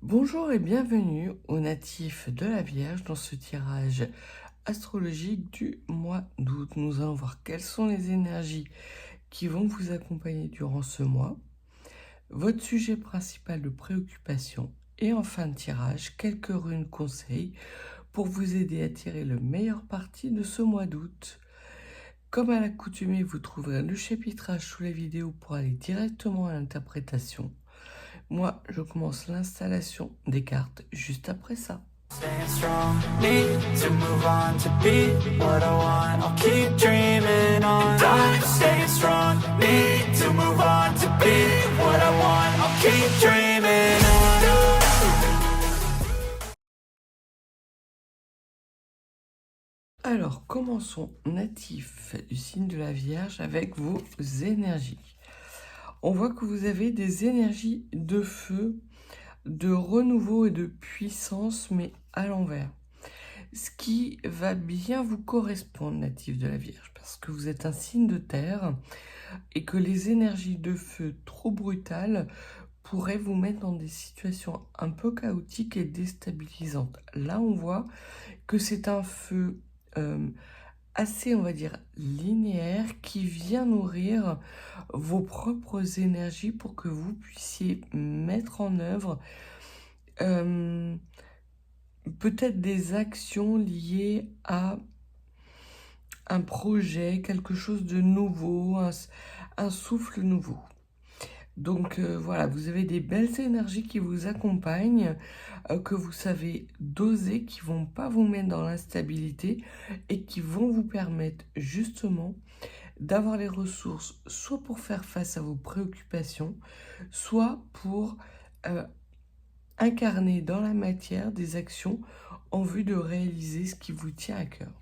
Bonjour et bienvenue aux natifs de la Vierge dans ce tirage astrologique du mois d'août. Nous allons voir quelles sont les énergies qui vont vous accompagner durant ce mois, votre sujet principal de préoccupation et en fin de tirage, quelques runes conseils pour vous aider à tirer le meilleur parti de ce mois d'août. Comme à l'accoutumée, vous trouverez le chapitrage sous la vidéo pour aller directement à l'interprétation. Moi, je commence l'installation des cartes juste après ça. Staying strong, need to move on to be what I want. I'll keep dreaming on. And I'm staying strong, need to move on to be what I want. I'll keep dreaming on. Alors, commençons natif du signe de la Vierge avec vos énergies. On voit que vous avez des énergies de feu, de renouveau et de puissance, mais à l'envers. Ce qui va bien vous correspondre, natif de la Vierge, parce que vous êtes un signe de terre et que les énergies de feu trop brutales pourraient vous mettre dans des situations un peu chaotiques et déstabilisantes. Là, on voit que c'est un feu assez, on va dire, linéaire qui vient nourrir vos propres énergies pour que vous puissiez mettre en œuvre peut-être des actions liées à un projet, quelque chose de nouveau, un souffle nouveau. Donc voilà, vous avez des belles énergies qui vous accompagnent, que vous savez doser, qui vont pas vous mettre dans l'instabilité et qui vont vous permettre justement d'avoir les ressources soit pour faire face à vos préoccupations, soit pour incarner dans la matière des actions en vue de réaliser ce qui vous tient à cœur.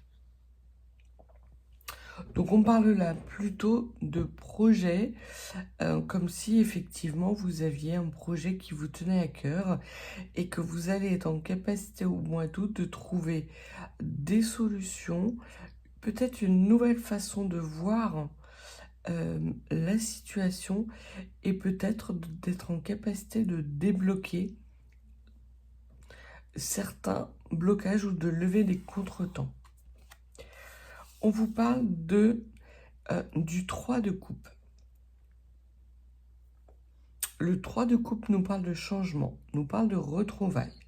Donc on parle là plutôt de projet, comme si effectivement vous aviez un projet qui vous tenait à cœur et que vous allez être en capacité au mois d'août de trouver des solutions, peut-être une nouvelle façon de voir la situation et peut-être d'être en capacité de débloquer certains blocages ou de lever des contretemps. On vous parle du 3 de coupe. Le 3 de coupe nous parle de changement, nous parle de retrouvailles.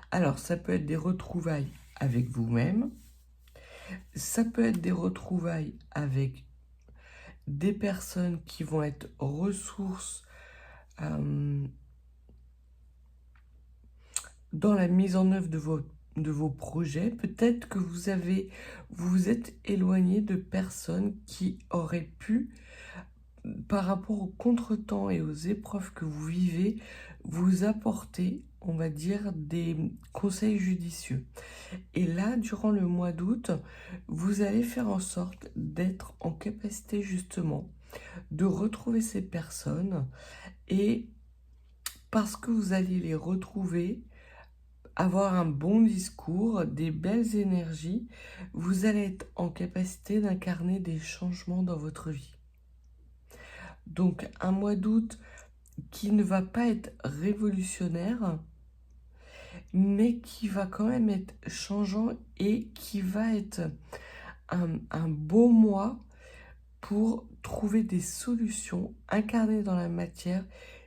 Alors, ça peut être des retrouvailles avec vous-même, ça peut être des retrouvailles avec des personnes qui vont être ressources dans la mise en œuvre de vos projets. Peut-être que vous vous êtes éloigné de personnes qui auraient pu, par rapport aux contretemps et aux épreuves que vous vivez, vous apporter, on va dire, des conseils judicieux. Et là, durant le mois d'août, vous allez faire en sorte d'être en capacité justement de retrouver ces personnes et parce que vous allez les retrouver, avoir un bon discours, des belles énergies, vous allez être en capacité d'incarner des changements dans votre vie. Donc un mois d'août qui ne va pas être révolutionnaire, mais qui va quand même être changeant et qui va être un beau mois pour trouver des solutions, incarner dans la matière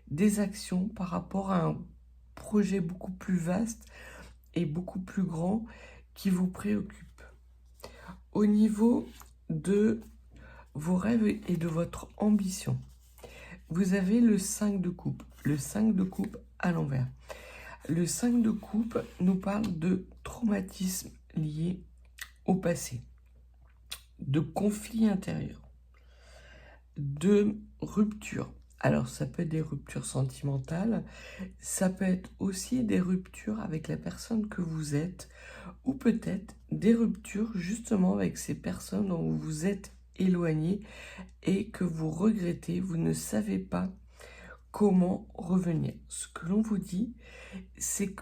des actions par rapport à un projet beaucoup plus vaste et beaucoup plus grand qui vous préoccupe. Au niveau de vos rêves et de votre ambition, vous avez le 5 de coupe. Le 5 de coupe à l'envers. Le 5 de coupe nous parle de traumatisme lié au passé, de conflits intérieurs, de rupture. Alors ça peut être des ruptures sentimentales, ça peut être aussi des ruptures avec la personne que vous êtes, ou peut-être des ruptures justement avec ces personnes dont vous vous êtes éloigné et que vous regrettez, vous ne savez pas comment revenir. Ce que l'on vous dit, c'est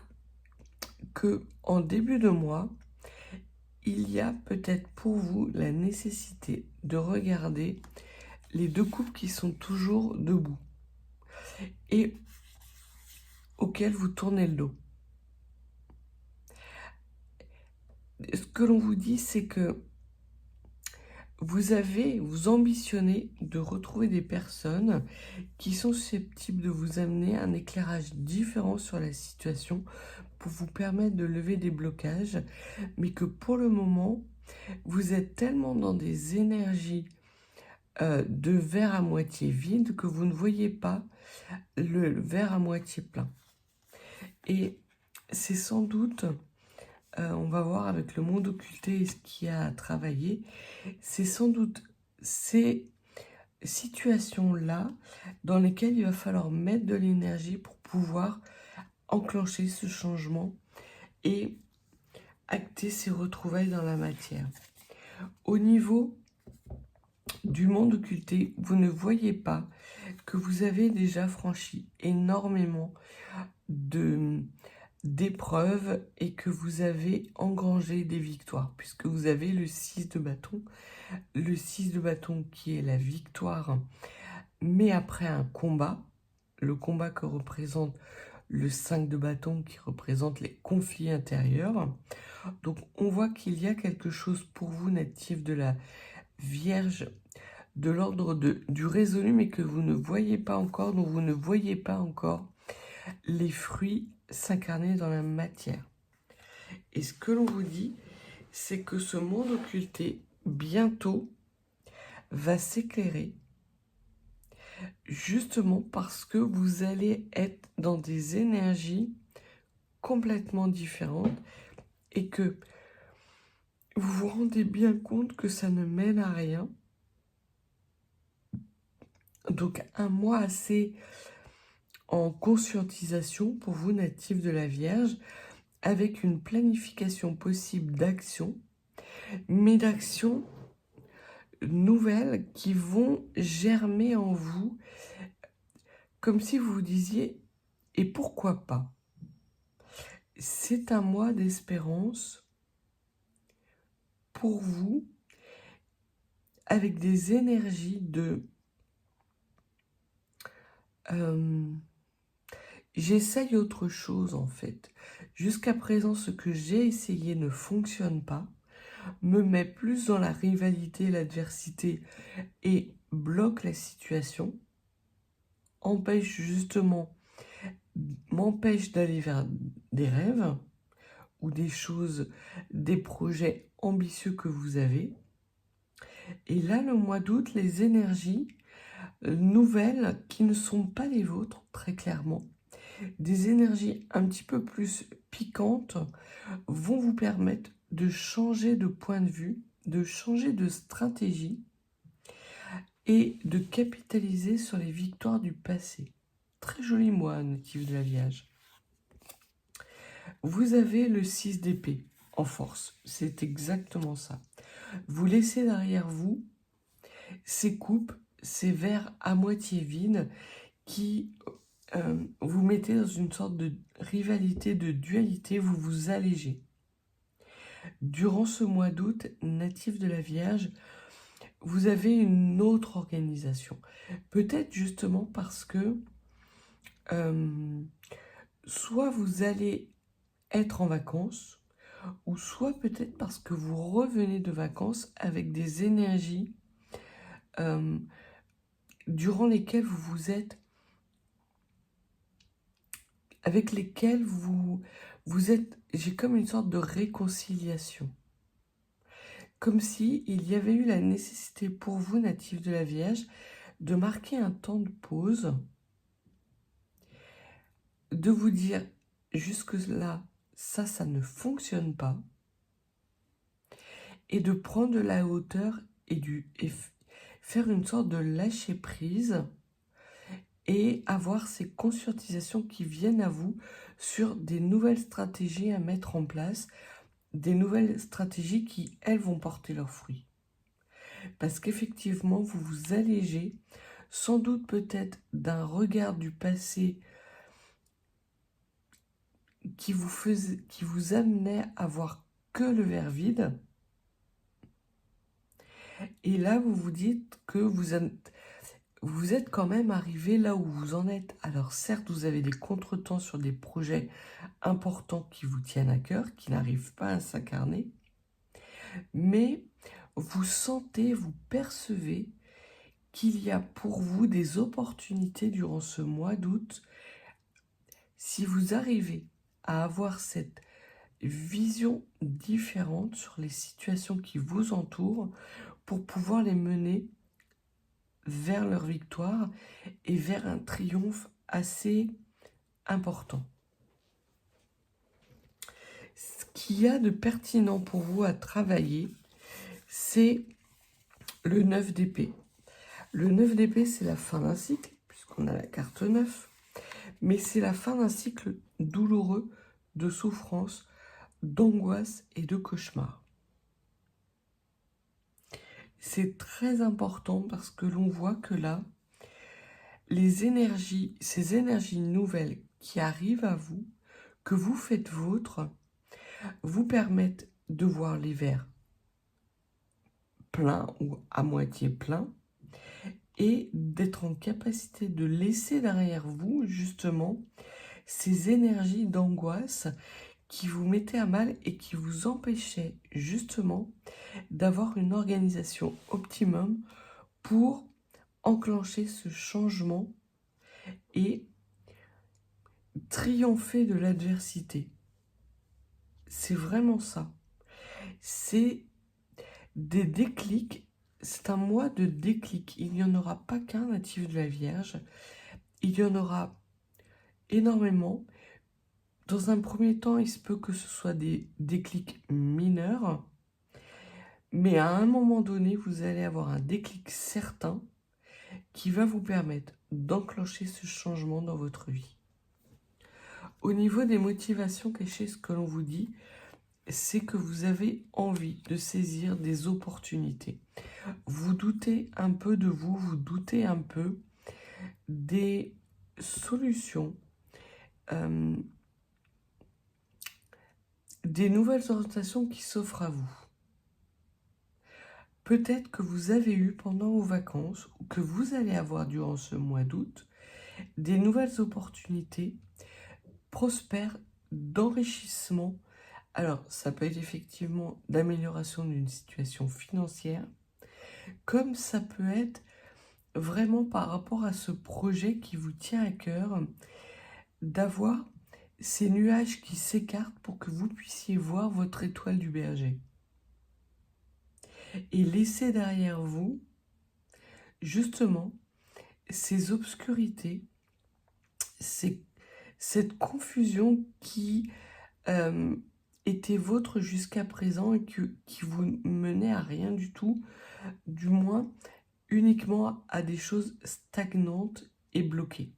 que en début de mois, il y a peut-être pour vous la nécessité de regarder les deux couples qui sont toujours debout. Et auxquelles vous tournez le dos. Ce que l'on vous dit, c'est que vous ambitionnez de retrouver des personnes qui sont susceptibles de vous amener un éclairage différent sur la situation pour vous permettre de lever des blocages, mais que pour le moment, vous êtes tellement dans des énergies de verre à moitié vide que vous ne voyez pas le verre à moitié plein. Et c'est sans doute, on va voir avec le monde occulté et ce qu'il y a à travailler, c'est sans doute ces situations-là dans lesquelles il va falloir mettre de l'énergie pour pouvoir enclencher ce changement et acter ces retrouvailles dans la matière. Au niveau du monde occulté, vous ne voyez pas que vous avez déjà franchi énormément d'épreuves et que vous avez engrangé des victoires, puisque vous avez le 6 de bâton. Le 6 de bâton qui est la victoire, mais après un combat, le combat que représente le 5 de bâton qui représente les conflits intérieurs. Donc on voit qu'il y a quelque chose pour vous, natif de la Vierge, de l'ordre du résolu, mais que vous ne voyez pas encore, dont vous ne voyez pas encore les fruits s'incarner dans la matière. Et ce que l'on vous dit, c'est que ce monde occulté, bientôt, va s'éclairer, justement parce que vous allez être dans des énergies complètement différentes et que vous vous rendez bien compte que ça ne mène à rien. Donc un mois assez en conscientisation pour vous, natifs de la Vierge, avec une planification possible d'action, mais d'actions nouvelles qui vont germer en vous, comme si vous vous disiez « et pourquoi pas ?» C'est un mois d'espérance pour vous, avec des énergies de j'essaye autre chose en fait. Jusqu'à présent, ce que j'ai essayé ne fonctionne pas, me met plus dans la rivalité, l'adversité et bloque la situation, m'empêche d'aller vers des rêves ou des choses, des projets ambitieux que vous avez. Et là, le mois d'août, les énergies nouvelles qui ne sont pas les vôtres, très clairement, des énergies un petit peu plus piquantes vont vous permettre de changer de point de vue, de changer de stratégie et de capitaliser sur les victoires du passé. Très joli mois, natif de la Vierge. Vous avez le 6 d'épée en force, c'est exactement ça. Vous laissez derrière vous ces coupes, ces verres à moitié vides qui vous mettez dans une sorte de rivalité, de dualité, vous vous allégez. Durant ce mois d'août, natif de la Vierge, vous avez une autre organisation. Peut-être justement parce que soit vous allez être en vacances, ou soit peut-être parce que vous revenez de vacances avec des énergies durant lesquelles vous êtes, avec lesquelles vous êtes, j'ai comme une sorte de réconciliation. Comme si il y avait eu la nécessité pour vous, natifs de la Vierge, de marquer un temps de pause, de vous dire jusque-là, ça ne fonctionne pas, et de prendre de la hauteur et faire une sorte de lâcher prise et avoir ces conscientisations qui viennent à vous sur des nouvelles stratégies à mettre en place, des nouvelles stratégies qui, elles, vont porter leurs fruits. Parce qu'effectivement, vous vous allégez, sans doute peut-être d'un regard du passé qui vous amenait à voir que le verre vide. Et là, vous vous dites que vous êtes quand même arrivé là où vous en êtes. Alors certes, vous avez des contretemps sur des projets importants qui vous tiennent à cœur, qui n'arrivent pas à s'incarner, mais vous sentez, vous percevez qu'il y a pour vous des opportunités durant ce mois d'août. Si vous arrivez à avoir cette vision différente sur les situations qui vous entourent pour pouvoir les mener vers leur victoire et vers un triomphe assez important. Ce qu'il y a de pertinent pour vous à travailler, c'est le 9 d'épée. Le 9 d'épée, c'est la fin d'un cycle, puisqu'on a la carte 9, mais c'est la fin d'un cycle douloureux de souffrance, d'angoisse et de cauchemar. C'est très important parce que l'on voit que là, ces énergies nouvelles qui arrivent à vous, que vous faites vôtres, vous permettent de voir les verres pleins ou à moitié pleins et d'être en capacité de laisser derrière vous justement ces énergies d'angoisse qui vous mettaient à mal et qui vous empêchaient justement d'avoir une organisation optimum pour enclencher ce changement et triompher de l'adversité. C'est vraiment ça. C'est des déclics, c'est un mois de déclics. Il n'y en aura pas qu'un natif de la Vierge, il y en aura énormément. Dans un premier temps, il se peut que ce soit des déclics mineurs, mais à un moment donné, vous allez avoir un déclic certain qui va vous permettre d'enclencher ce changement dans votre vie. Au niveau des motivations cachées, ce que l'on vous dit, c'est que vous avez envie de saisir des opportunités. Vous doutez un peu de vous, vous doutez un peu des solutions, des nouvelles orientations qui s'offrent à vous. Peut-être que vous avez eu pendant vos vacances, ou que vous allez avoir durant ce mois d'août, des nouvelles opportunités prospères d'enrichissement. Alors, ça peut être effectivement d'amélioration d'une situation financière, comme ça peut être vraiment par rapport à ce projet qui vous tient à cœur, d'avoir ces nuages qui s'écartent pour que vous puissiez voir votre étoile du berger. Et laisser derrière vous, justement, ces obscurités, cette confusion qui était vôtre jusqu'à présent et qui vous menait à rien du tout, du moins uniquement à des choses stagnantes et bloquées.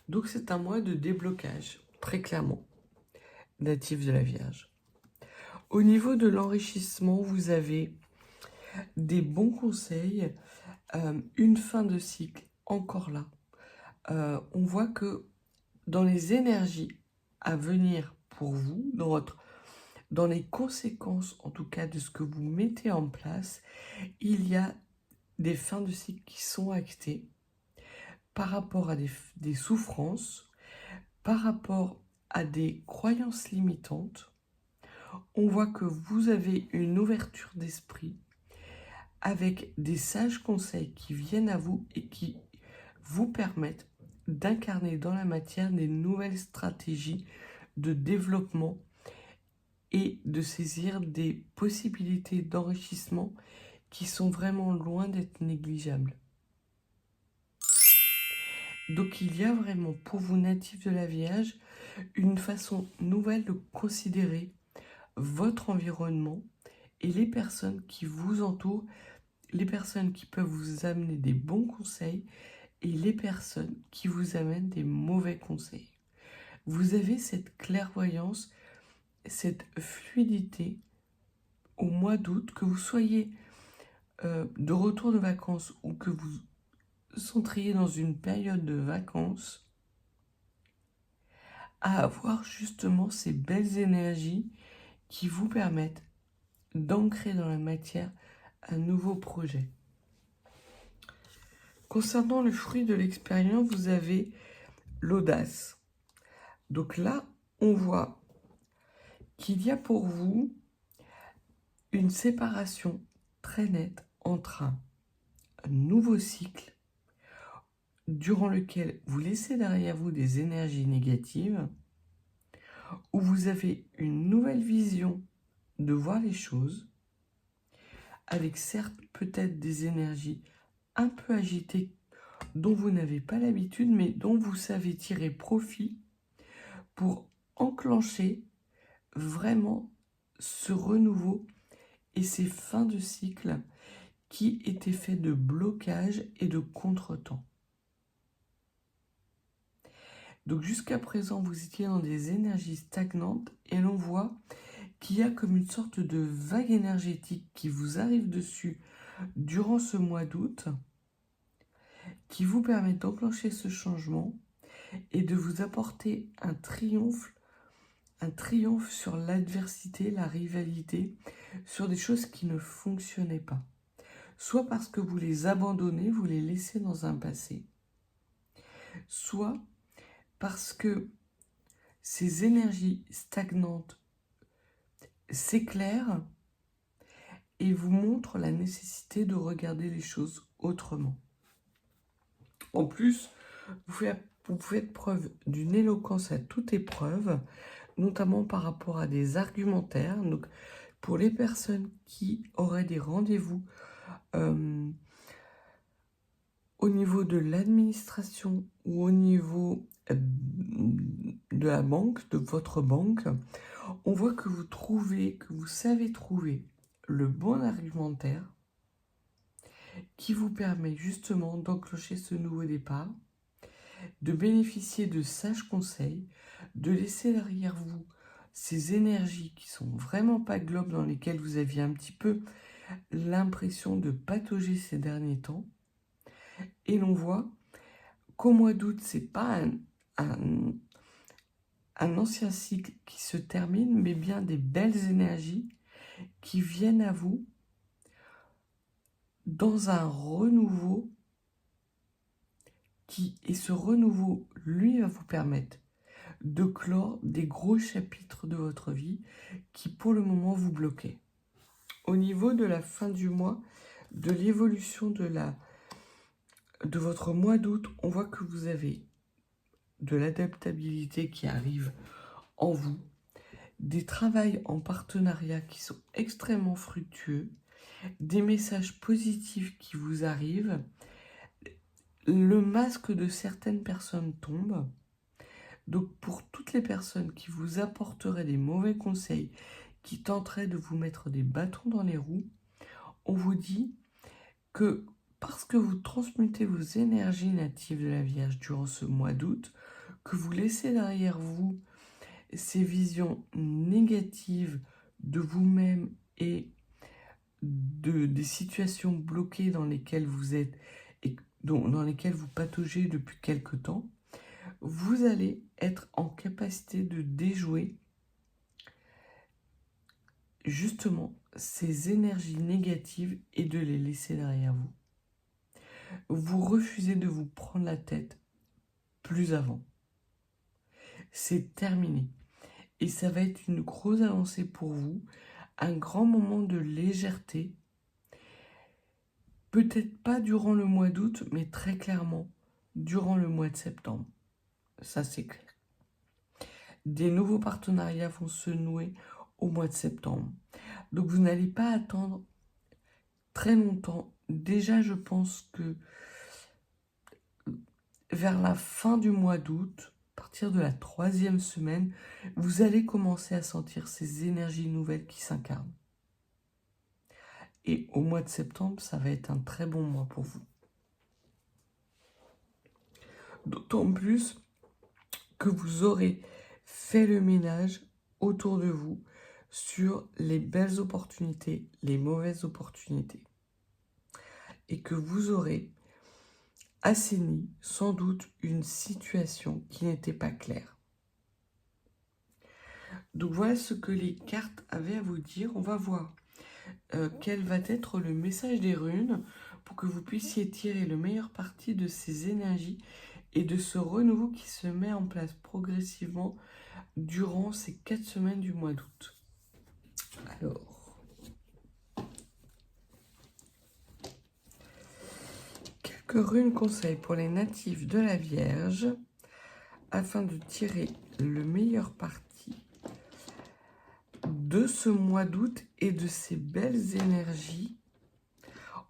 Donc c'est un mois de déblocage, très clairement, natif de la Vierge. Au niveau de l'enrichissement, vous avez des bons conseils, une fin de cycle encore là. On voit que dans les énergies à venir pour vous, dans les conséquences en tout cas de ce que vous mettez en place, il y a des fins de cycle qui sont actées par rapport à des souffrances, par rapport à des croyances limitantes. On voit que vous avez une ouverture d'esprit avec des sages conseils qui viennent à vous et qui vous permettent d'incarner dans la matière des nouvelles stratégies de développement et de saisir des possibilités d'enrichissement qui sont vraiment loin d'être négligeables. Donc il y a vraiment pour vous natifs de la Vierge une façon nouvelle de considérer votre environnement et les personnes qui vous entourent, les personnes qui peuvent vous amener des bons conseils et les personnes qui vous amènent des mauvais conseils. Vous avez cette clairvoyance, cette fluidité au mois d'août, que vous soyez de retour de vacances ou que vous centriez dans une période de vacances, à avoir justement ces belles énergies qui vous permettent d'ancrer dans la matière un nouveau projet. Concernant le fruit de l'expérience, vous avez l'audace. Donc là, on voit qu'il y a pour vous une séparation très nette entre un nouveau cycle durant lequel vous laissez derrière vous des énergies négatives, où vous avez une nouvelle vision de voir les choses, avec certes peut-être des énergies un peu agitées dont vous n'avez pas l'habitude, mais dont vous savez tirer profit pour enclencher vraiment ce renouveau et ces fins de cycle qui étaient faits de blocage et de contretemps. Donc jusqu'à présent, vous étiez dans des énergies stagnantes et l'on voit qu'il y a comme une sorte de vague énergétique qui vous arrive dessus durant ce mois d'août, qui vous permet d'enclencher ce changement et de vous apporter un triomphe sur l'adversité, la rivalité, sur des choses qui ne fonctionnaient pas. Soit parce que vous les abandonnez, vous les laissez dans un passé, soit parce que ces énergies stagnantes s'éclairent et vous montrent la nécessité de regarder les choses autrement. En plus, vous faites preuve d'une éloquence à toute épreuve, notamment par rapport à des argumentaires. Donc, pour les personnes qui auraient des rendez-vous au niveau de l'administration ou au niveau de la banque, de votre banque, on voit que vous savez trouver le bon argumentaire qui vous permet justement d'enclencher ce nouveau départ, de bénéficier de sages conseils, de laisser derrière vous ces énergies qui sont vraiment pas globes, dans lesquelles vous aviez un petit peu l'impression de patauger ces derniers temps. Et l'on voit qu'au mois d'août, c'est pas un ancien cycle qui se termine, mais bien des belles énergies qui viennent à vous dans un renouveau et ce renouveau, lui, va vous permettre de clore des gros chapitres de votre vie qui, pour le moment, vous bloquaient. Au niveau de la fin du mois, de l'évolution de votre mois d'août, on voit que vous avez de l'adaptabilité qui arrive en vous, des travails en partenariat qui sont extrêmement fructueux, des messages positifs qui vous arrivent, le masque de certaines personnes tombe. Donc pour toutes les personnes qui vous apporteraient des mauvais conseils, qui tenteraient de vous mettre des bâtons dans les roues, on vous dit que parce que vous transmutez vos énergies natives de la Vierge durant ce mois d'août, que vous laissez derrière vous ces visions négatives de vous-même et des situations bloquées dans lesquelles vous êtes et dans lesquelles vous pataugez depuis quelque temps, vous allez être en capacité de déjouer justement ces énergies négatives et de les laisser derrière vous. Vous refusez de vous prendre la tête plus avant. C'est terminé. Et ça va être une grosse avancée pour vous, un grand moment de légèreté. Peut-être pas durant le mois d'août, mais très clairement durant le mois de septembre. Ça, c'est clair. Des nouveaux partenariats vont se nouer au mois de septembre. Donc, vous n'allez pas attendre très longtemps. Déjà, je pense que vers la fin du mois d'août, à partir de la 3e semaine, vous allez commencer à sentir ces énergies nouvelles qui s'incarnent. Et au mois de septembre, ça va être un très bon mois pour vous. D'autant plus que vous aurez fait le ménage autour de vous sur les belles opportunités, les mauvaises opportunités. Et que vous aurez assaini sans doute une situation qui n'était pas claire. Donc voilà ce que les cartes avaient à vous dire. On va voir quel va être le message des runes pour que vous puissiez tirer le meilleur parti de ces énergies et de ce renouveau qui se met en place progressivement durant ces 4 semaines du mois d'août. Alors, quelques runes conseils pour les natifs de la Vierge afin de tirer le meilleur parti de ce mois d'août et de ces belles énergies.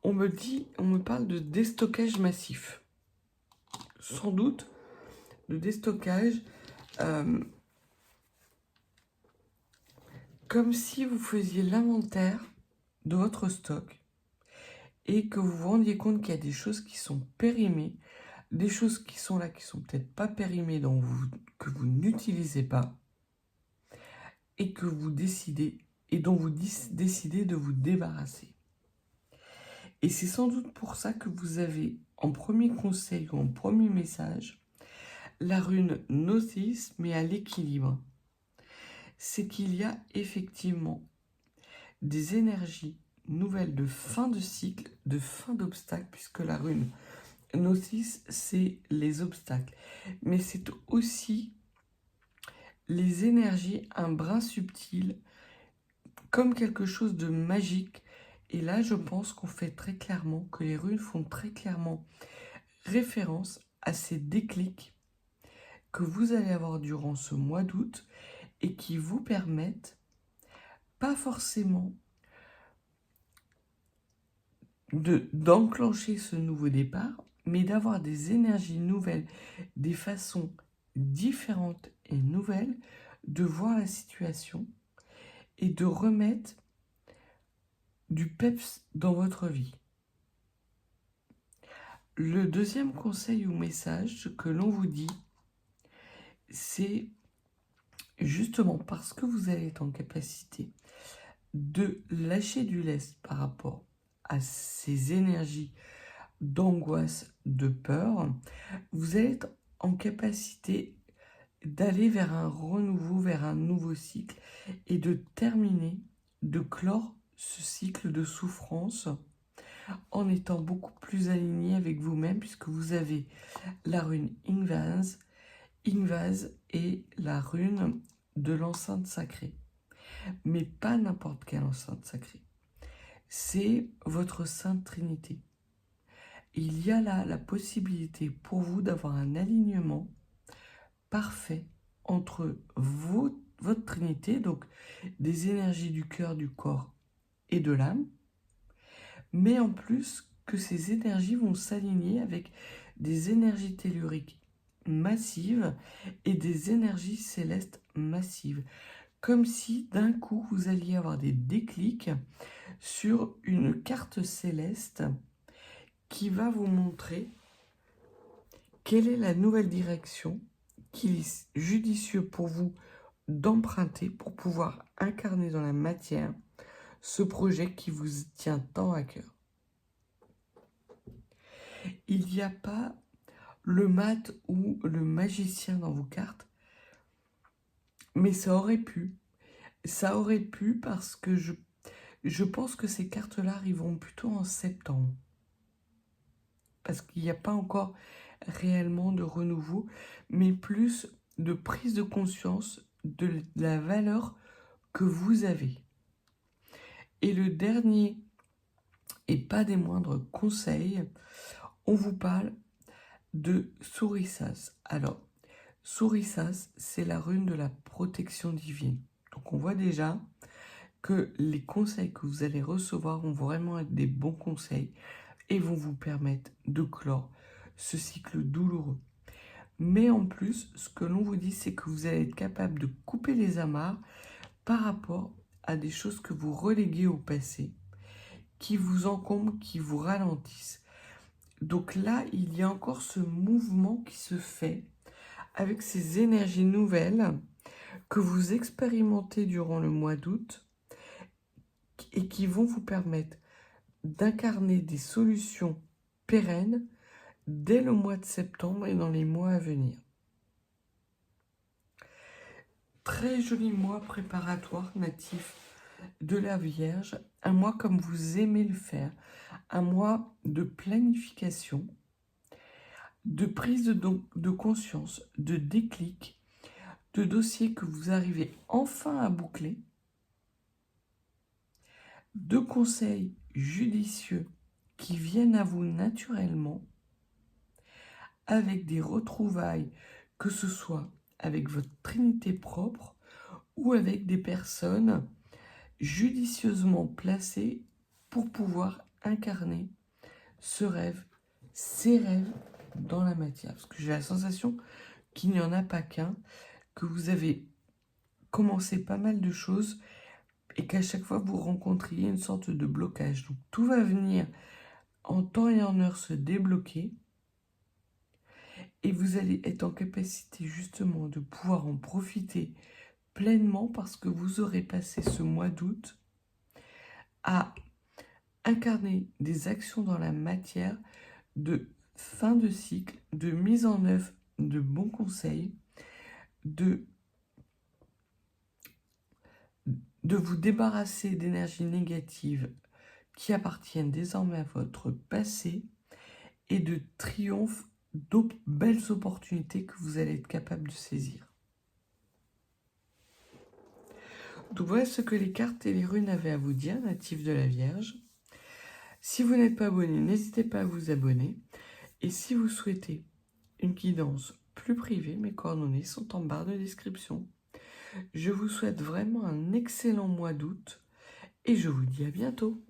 On me parle de déstockage massif. Sans doute, de déstockage, comme si vous faisiez l'inventaire de votre stock et que vous vous rendiez compte qu'il y a des choses qui sont périmées, des choses qui sont là, qui sont peut-être pas périmées, que vous n'utilisez pas, et que vous décidez, et dont vous décidez de vous débarrasser. Et c'est sans doute pour ça que vous avez, en premier conseil ou en premier message, la rune Notice, mais à l'équilibre. C'est qu'il y a effectivement des énergies nouvelles de fin de cycle, de fin d'obstacle, puisque la rune Notice, c'est les obstacles. Mais c'est aussi les énergies, un brin subtil, comme quelque chose de magique. Et là, je pense qu'on fait très clairement, que les runes font très clairement référence à ces déclics que vous allez avoir durant ce mois d'août et qui vous permettent, pas forcément d'enclencher ce nouveau départ, mais d'avoir des énergies nouvelles, des façons différentes et nouvelles de voir la situation et de remettre du peps dans votre vie. Le deuxième conseil ou message que l'on vous dit, c'est justement parce que vous allez être en capacité de lâcher du lest par rapport à ces énergies d'angoisse, de peur, vous allez être en capacité d'aller vers un renouveau, vers un nouveau cycle et de terminer, de clore ce cycle de souffrance en étant beaucoup plus aligné avec vous-même puisque vous avez la rune Ingvaz et la rune de l'enceinte sacrée. Mais pas n'importe quelle enceinte sacrée. C'est votre Sainte Trinité. Il y a là la possibilité pour vous d'avoir un alignement parfait entre votre Trinité, donc des énergies du cœur, du corps et de l'âme, mais en plus que ces énergies vont s'aligner avec des énergies telluriques massives et des énergies célestes massives. Comme si d'un coup vous alliez avoir des déclics sur une carte céleste qui va vous montrer quelle est la nouvelle direction qu'il est judicieux pour vous d'emprunter pour pouvoir incarner dans la matière ce projet qui vous tient tant à cœur. Il n'y a pas le mat ou le magicien dans vos cartes, mais ça aurait pu. Ça aurait pu parce que je pense que ces cartes-là arriveront plutôt en septembre. Parce qu'il n'y a pas encore réellement de renouveau, mais plus de prise de conscience de la valeur que vous avez. Et le dernier, et pas des moindres conseils, on vous parle de Sourissas. Alors, Sourissas, c'est la rune de la protection divine. Donc on voit déjà que les conseils que vous allez recevoir vont vraiment être des bons conseils et vont vous permettre de clore ce cycle douloureux. Mais en plus, ce que l'on vous dit, c'est que vous allez être capable de couper les amarres par rapport à des choses que vous reléguez au passé, qui vous encombrent, qui vous ralentissent. Donc là, il y a encore ce mouvement qui se fait avec ces énergies nouvelles que vous expérimentez durant le mois d'août et qui vont vous permettre d'incarner des solutions pérennes dès le mois de septembre et dans les mois à venir. Très joli mois préparatoire natif de la Vierge, un mois comme vous aimez le faire, un mois de planification, de prise de conscience, de déclic, de dossiers que vous arrivez enfin à boucler, de conseils judicieux qui viennent à vous naturellement, avec des retrouvailles, que ce soit avec votre trinité propre ou avec des personnes judicieusement placées pour pouvoir incarner ce rêve, ces rêves dans la matière. Parce que j'ai la sensation qu'il n'y en a pas qu'un, que vous avez commencé pas mal de choses et qu'à chaque fois vous rencontriez une sorte de blocage. Donc tout va venir en temps et en heure se débloquer et vous allez être en capacité justement de pouvoir en profiter pleinement parce que vous aurez passé ce mois d'août à incarner des actions dans la matière de fin de cycle, de mise en œuvre de bons conseils, de vous débarrasser d'énergies négatives qui appartiennent désormais à votre passé et de triomphe d'autres belles opportunités que vous allez être capable de saisir. Donc voilà ce que les cartes et les runes avaient à vous dire, natifs de la Vierge. Si vous n'êtes pas abonné, n'hésitez pas à vous abonner. Et si vous souhaitez une guidance plus privée, mes coordonnées sont en barre de description. Je vous souhaite vraiment un excellent mois d'août et je vous dis à bientôt.